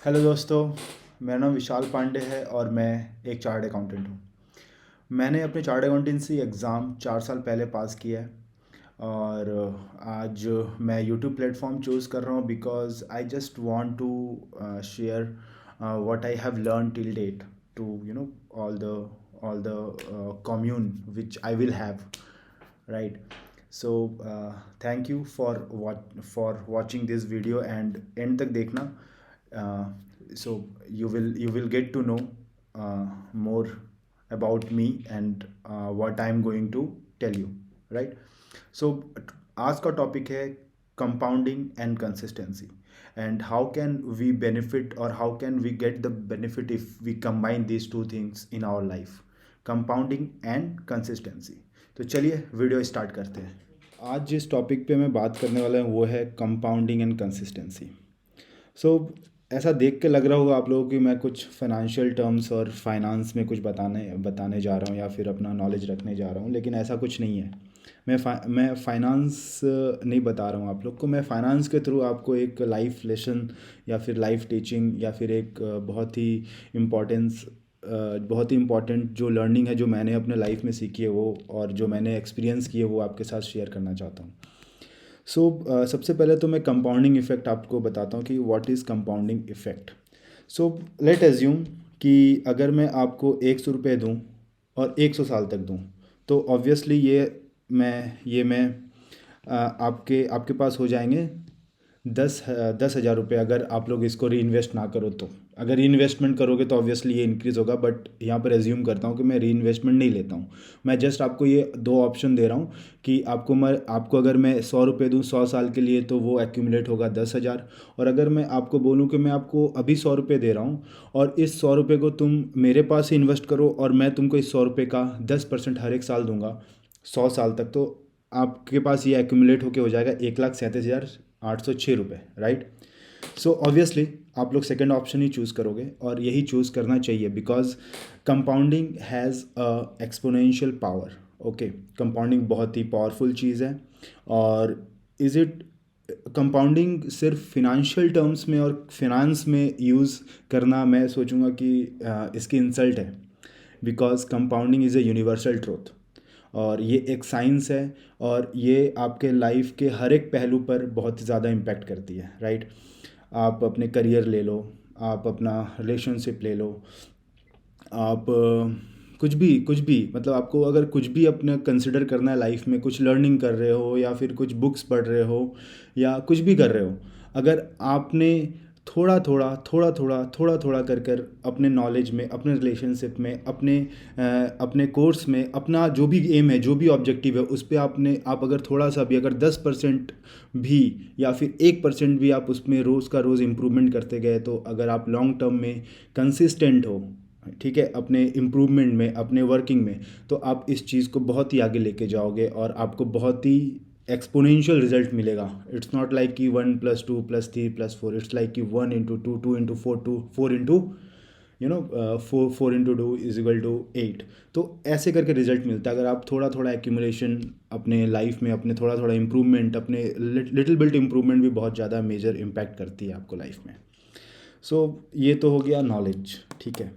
Hello दोस्तों। मेरा नाम विशाल पांडे है और मैं एक चार्ट अकाउंटेंट हूँ। मैंने अपने चार्ट अकाउंटेंसी एग्ज़ाम 4 साल पहले पास किया है। और आज मैं यूट्यूब प्लेटफॉर्म चूज़ कर रहा हूँ because I just want to share what I have learn till date to all the commune which I will have, right? So thank you for watching this video and end तक देखना। uh, so you will get to know more about me and what I am going to tell you, right? So आज का topic है compounding and consistency, and how can we benefit or how can we get the benefit if we combine these two things in our life, compounding and consistency। तो चलिए video start करते हैं। आज जिस topic पे मैं बात करने वाला हूँ वो है कंपाउंडिंग एंड कंसिस्टेंसी। सो ऐसा देख के लग रहा होगा आप लोगों की मैं कुछ फाइनेंशियल टर्म्स और फाइनेंस में कुछ बताने जा रहा हूँ या फिर अपना नॉलेज रखने जा रहा हूँ, लेकिन ऐसा कुछ नहीं है। मैं फाइनेंस नहीं बता रहा हूँ आप लोग को। मैं फाइनेंस के थ्रू आपको एक लाइफ लेसन या फिर लाइफ टीचिंग या फिर एक बहुत ही इम्पॉर्टेंट जो लर्निंग है जो मैंने अपने लाइफ में सीखी है वो, और जो मैंने एक्सपीरियंस किए वो आपके साथ शेयर करना चाहता हूँ। सबसे पहले तो मैं कंपाउंडिंग इफ़ेक्ट आपको बताता हूँ कि what is compounding effect. Late assume कि अगर मैं आपको 100 रुपये दूँ और 100 साल तक दूँ, तो ऑब्वियसली मैं आपके आपके पास हो जाएंगे 10,000 रुपये। अगर आप लोग इसको री इन्वेस्ट ना करो तो, अगर री इन्वेस्टमेंट करोगे तो ऑब्वियसली ये इंक्रीज़ होगा, बट यहाँ पर एज्यूम करता हूँ कि मैं री इन्वेस्टमेंट नहीं लेता हूँ। मैं जस्ट आपको ये दो ऑप्शन दे रहा हूँ कि आपको अगर मैं 100 रुपये दूँ 100 साल के लिए तो वो एक्यूमुलेट होगा 10,000। और अगर मैं आपको बोलूँ कि मैं आपको अभी 100 रुपये दे रहा हूँ और इस 100 रुपये को तुम मेरे पास ही इन्वेस्ट करो और मैं तुमको इस 100 रुपये का 10% हर एक साल दूंगा 100 साल तक, तो आपके पास ये एक्यूमुलेट होके हो जाएगा 1,37,806 रुपये, राइट? सो ऑब्वियसली आप लोग सेकंड ऑप्शन ही चूज़ करोगे और यही चूज़ करना चाहिए because compounding has a exponential power. Okay, compounding बहुत ही पावरफुल चीज़ है। और इज़ इट कंपाउंडिंग सिर्फ फिनेंशियल टर्म्स में और फिनांस में यूज़ करना, मैं सोचूंगा कि इसकी इंसल्ट है, because compounding is a universal truth और ये एक साइंस है और ये आपके लाइफ के हर एक पहलू पर बहुत ज़्यादा इम्पैक्ट करती है, राइट? आप अपने करियर ले लो, आप अपना रिलेशनशिप ले लो, आप कुछ भी मतलब आपको अगर कुछ भी अपना कंसिडर करना है लाइफ में, कुछ लर्निंग कर रहे हो या फिर कुछ बुक्स पढ़ रहे हो या कुछ भी कर रहे हो, अगर आपने थोड़ा थोड़ा कर कर अपने नॉलेज में, अपने रिलेशनशिप में, अपने कोर्स में, अपना जो भी एम है, जो भी ऑब्जेक्टिव है, उस पे आप अगर थोड़ा सा भी, अगर 10% भी या फिर 1% भी आप उसमें रोज़ का रोज़ इम्प्रूवमेंट करते गए, तो अगर आप लॉन्ग टर्म में कंसिस्टेंट हो, ठीक है, अपने इम्प्रूवमेंट में, अपने वर्किंग में, तो आप इस चीज़ को बहुत ही आगे लेके जाओगे और आपको बहुत ही एक्सपोनेंशियल रिजल्ट मिलेगा। इट्स नॉट लाइक कि 1+2+3+4, इट्स लाइक कि 1 × 2, 2 × 4, 4 × 2 तो ऐसे करके रिजल्ट मिलता है अगर आप थोड़ा थोड़ा एक्यूमुलेशन अपने लाइफ में, अपने थोड़ा थोड़ा इम्प्रूवमेंट, अपने लिटिल बिल्ट इम्प्रूवमेंट भी बहुत ज़्यादा मेजर इम्पैक्ट करती है आपको लाइफ में। ये तो हो गया नॉलेज, ठीक है,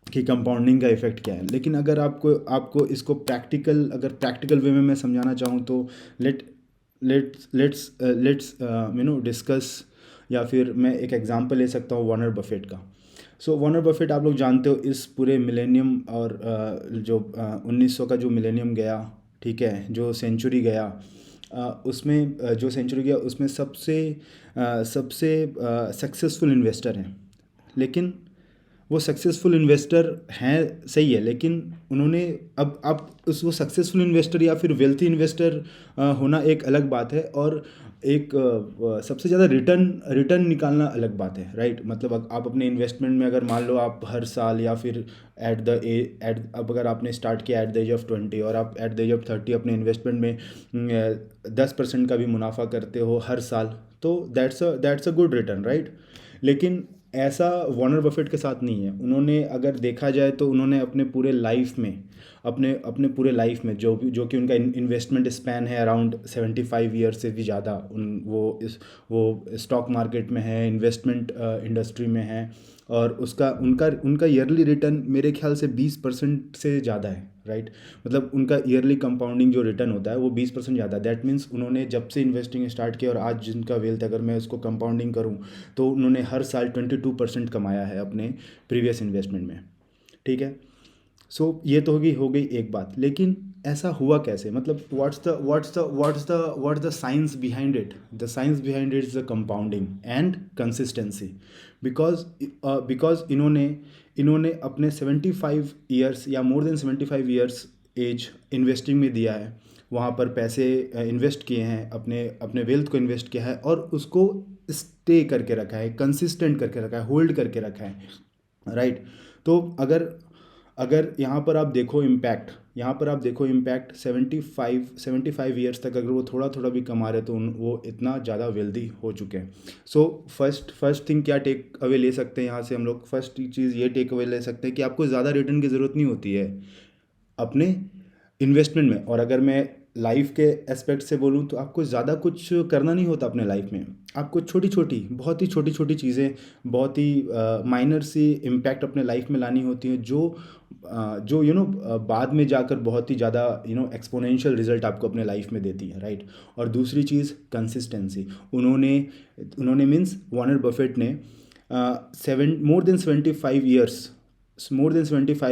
कि कंपाउंडिंग का इफ़ेक्ट क्या है। लेकिन अगर आपको आपको इसको प्रैक्टिकल वे में मैं समझाना चाहूँ तो लेट लेट्स डिस्कस, या फिर मैं एक एग्जांपल ले सकता हूँ वॉरेन बफेट का। वॉरेन बफेट आप लोग जानते हो, इस पूरे मिलेनियम और जो 1900 का जो मिलेनियम गया, ठीक है, जो सेंचुरी गया, उसमें जो सेंचुरी गया उसमें सबसे सक्सेसफुल इन्वेस्टर हैं। लेकिन वो सक्सेसफुल इन्वेस्टर हैं, सही है, लेकिन उन्होंने अब उस वो सक्सेसफुल इन्वेस्टर या फिर वेल्थी इन्वेस्टर होना एक अलग बात है, और एक सबसे ज़्यादा रिटर्न निकालना अलग बात है, राइट? मतलब आप अपने इन्वेस्टमेंट में अगर मान लो आप हर साल या फिर अब अगर आपने स्टार्ट किया एट द एज ऑफ 20 और आप एट द एज ऑफ 30 अपने इन्वेस्टमेंट में 10% का भी मुनाफा करते हो हर साल, तो that's a good return, right? लेकिन ऐसा वॉरेन बफेट के साथ नहीं है। उन्होंने, अगर देखा जाए तो उन्होंने अपने पूरे लाइफ में अपने अपने पूरे लाइफ में जो कि उनका इन्वेस्टमेंट स्पैन है अराउंड 75 ईयर से भी ज़्यादा, वो स्टॉक मार्केट में है, इन्वेस्टमेंट इंडस्ट्री में है, और उसका उनका उनका ईयरली रिटर्न मेरे ख्याल से 20% से ज़्यादा है, राइट। मतलब उनका ईयरली कंपाउंडिंग जो रिटर्न होता है वो 20% ज़्यादा है। दैट मीन्स उन्होंने जब से इन्वेस्टिंग स्टार्ट किया और आज जिनका वेल्थ अगर मैं उसको कंपाउंडिंग करूँ तो उन्होंने हर साल 22% कमाया है अपने प्रीवियस इन्वेस्टमेंट में, ठीक है। सो ये तो हो गई एक बात, लेकिन ऐसा हुआ कैसे, मतलब what's the science behind it. The science behind it is the compounding and consistency. Because because इन्होंने इन्होंने अपने 75 ईयर्स या more than 75 years as investing में दिया है, वहाँ पर पैसे इन्वेस्ट किए हैं, अपने अपने वेल्थ को इन्वेस्ट किया है और उसको स्टे करके रखा है, कंसिस्टेंट करके रखा है, होल्ड करके रखा है, राइट। तो अगर अगर यहाँ पर आप देखो इम्पैक्ट 75 ईयर्स तक अगर वो थोड़ा थोड़ा भी कमा रहे तो वो इतना ज़्यादा वेल्दी हो चुके हैं। सो फर्स्ट थिंग क्या टेक अवे ले सकते हैं यहाँ से हम लोग, फर्स्ट चीज़ ये टेक अवे ले सकते हैं कि आपको ज़्यादा रिटर्न की ज़रूरत नहीं होती है अपने इन्वेस्टमेंट में। और अगर मैं लाइफ के एस्पेक्ट से बोलूँ तो आपको ज़्यादा कुछ करना नहीं होता अपने लाइफ में। आपको छोटी छोटी, बहुत ही छोटी छोटी चीज़ें, बहुत ही माइनर सी इम्पैक्ट अपने लाइफ में लानी होती हैं, जो बाद में जाकर बहुत ही ज़्यादा एक्सपोनेंशियल रिजल्ट आपको अपने लाइफ में देती है, राइट। और दूसरी चीज़ कंसिस्टेंसी। उन्होंने उन्होंने मीन्स वॉरेन बफेट ने seven more than 75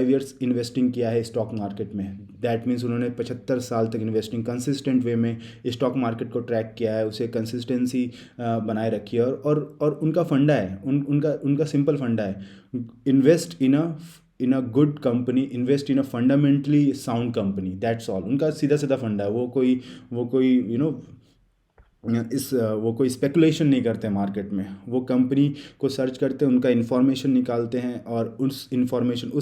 years investing किया है स्टॉक मार्केट में। दैट मीन्स उन्होंने 75 साल तक इन्वेस्टिंग कंसिस्टेंट वे में स्टॉक मार्केट को ट्रैक किया है, उसे कंसिस्टेंसी बनाए रखी है। और उनका फंडा है, उनका उनका सिंपल फंडा है, invest in a good company, invest in a fundamentally sound company, that's all. उनका सीधा सीधा फंडा है। वो कोई वो कोई स्पेकुलेशन नहीं करते मार्केट में, वो कंपनी को सर्च करते हैं, उनका इन्फॉर्मेशन निकालते हैं और उस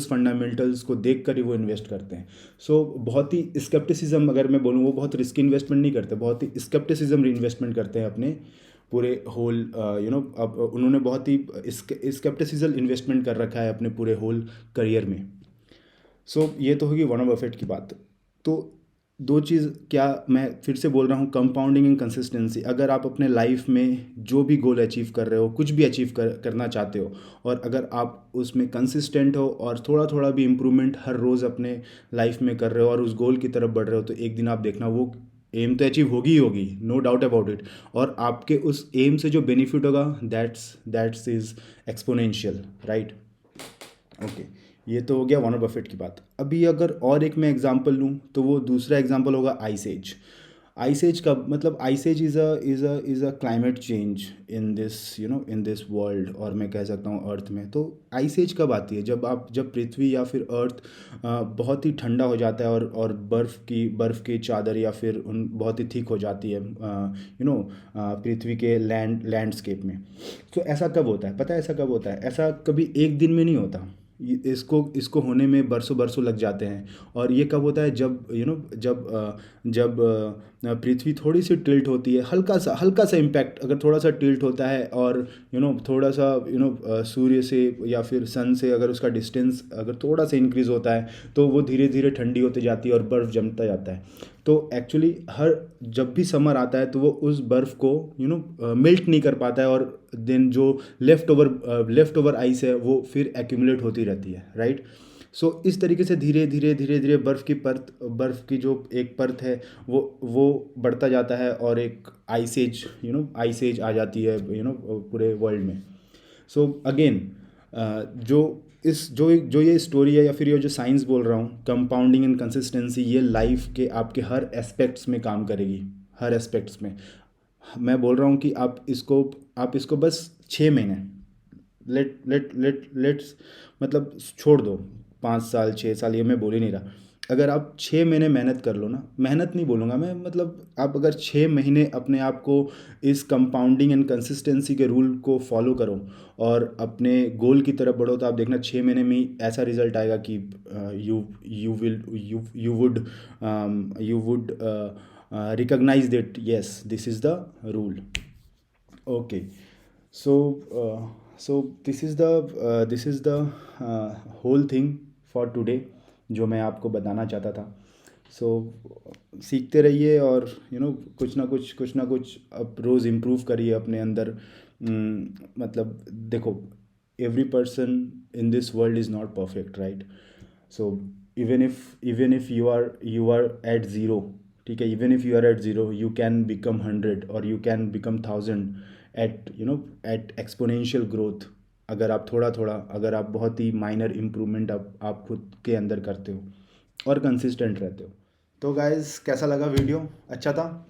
फंडामेंटल्स को देख कर ही वो इन्वेस्ट करते हैं। सो बहुत ही स्केप्टिसिज्म, अगर मैं बोलूँ, वो बहुत रिस्की इन्वेस्टमेंट नहीं करते, बहुत ही स्केप्टिसिज्म इन्वेस्टमेंट करते हैं अपने पूरे होल अब उन्होंने बहुत ही स्केप्टिसिज्म इन्वेस्टमेंट कर रखा है अपने पूरे होल करियर में। सो ये तो होगी वॉरेन बफेट की बात। तो दो चीज़, क्या मैं फिर से बोल रहा हूँ, कंपाउंडिंग एंड कंसिस्टेंसी। अगर आप अपने लाइफ में जो भी गोल अचीव कर रहे हो, कुछ भी करना चाहते हो, और अगर आप उसमें कंसिस्टेंट हो और थोड़ा थोड़ा भी इम्प्रूवमेंट हर रोज़ अपने लाइफ में कर रहे हो और उस गोल की तरफ बढ़ रहे हो, तो एक दिन आप देखना वो एम तो अचीव होगी ही होगी, नो डाउट अबाउट इट। और आपके उस एम से जो बेनिफिट होगा, that's is exponential, right. Okay, ये तो हो गया वॉरेन बफेट की बात। अभी अगर और एक मैं एग्जांपल लूँ तो वो दूसरा एग्जांपल होगा आइस एज। आइस एज का मतलब, ice age is a climate change in this in this world, और मैं कह सकता हूँ अर्थ में। तो आइस एज कब आती है, जब पृथ्वी या फिर अर्थ बहुत ही ठंडा हो जाता है और बर्फ़ की चादर या फिर उन बहुत ही थिक हो जाती है पृथ्वी के लैंडस्केप में। तो ऐसा कब होता है, पता है ऐसा कब होता है? ऐसा कभी एक दिन में नहीं होता। इसको होने में बरसों बरसों लग जाते हैं। और ये कब होता है, जब पृथ्वी थोड़ी सी टिल्ट होती है, हल्का सा इम्पैक्ट अगर थोड़ा सा टिल्ट होता है, और थोड़ा सा सूर्य से या फिर सन से अगर उसका डिस्टेंस अगर थोड़ा सा इंक्रीज़ होता है, तो वो धीरे धीरे ठंडी होती जाती है और बर्फ़ जमता जाता है। तो एक्चुअली जब भी समर आता है तो वो उस बर्फ़ को मेल्ट नहीं कर पाता है, और देन जो लेफ़्ट ओवर आइस है वो फिर एक्यूमुलेट होती रहती है, राइट। सो इस तरीके से धीरे धीरे धीरे धीरे बर्फ़ की जो एक परत है वो बढ़ता जाता है, और एक आइस एज आ जाती है पूरे वर्ल्ड में। सो अगेन, जो जो ये स्टोरी है या फिर ये जो साइंस बोल रहा हूँ, कंपाउंडिंग एंड कंसिस्टेंसी, ये लाइफ के आपके हर एस्पेक्ट्स में काम करेगी, हर एस्पेक्ट्स में। मैं बोल रहा हूँ कि आप इसको बस 6 महीने, लेट्स मतलब छोड़ दो, 5 साल 6 साल ये मैं बोल ही नहीं रहा। अगर आप 6 महीने मेहनत कर लो ना, मेहनत नहीं बोलूँगा मैं, मतलब आप अगर 6 महीने अपने आप को इस कंपाउंडिंग एंड कंसिस्टेंसी के रूल को फॉलो करो और अपने गोल की तरफ बढ़ो, तो आप देखना 6 महीने में ही ऐसा रिजल्ट आएगा कि you you will you would recognise that yes this is the rule. Okay, so so this is the whole thing for today, जो मैं आपको बताना चाहता था। सो सीखते रहिए और कुछ ना कुछ अब रोज़ इम्प्रूव करिए अपने अंदर। मतलब देखो, every person in this world is not perfect, right? So even if you are at zero, ठीक है, even if you are at zero you can become 100 और you can become 1000 at exponential growth. अगर आप थोड़ा थोड़ा, अगर आप बहुत ही माइनर इम्प्रूवमेंट आप खुद के अंदर करते हो और कंसिस्टेंट रहते हो। तो गाइस, कैसा लगा वीडियो? अच्छा था?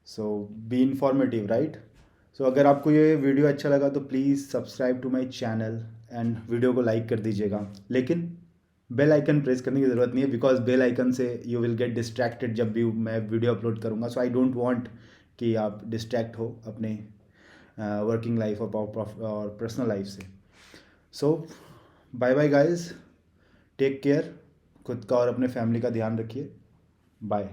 So be informative, right? सो अगर आपको ये वीडियो अच्छा लगा तो please subscribe to my channel and video को लाइक कर दीजिएगा। लेकिन बेल आइकन प्रेस करने की ज़रूरत नहीं है, बिकॉज बेल आइकन से यू विल गेट डिस्ट्रैक्टेड जब भी मैं वीडियो अपलोड करूँगा। सो आई डोंट वांट कि आप डिस्ट्रैक्ट हो अपने वर्किंग लाइफ और पर्सनल लाइफ से। So bye bye guys, take care, खुद का और अपने फैमिली का ध्यान रखिए। बाय।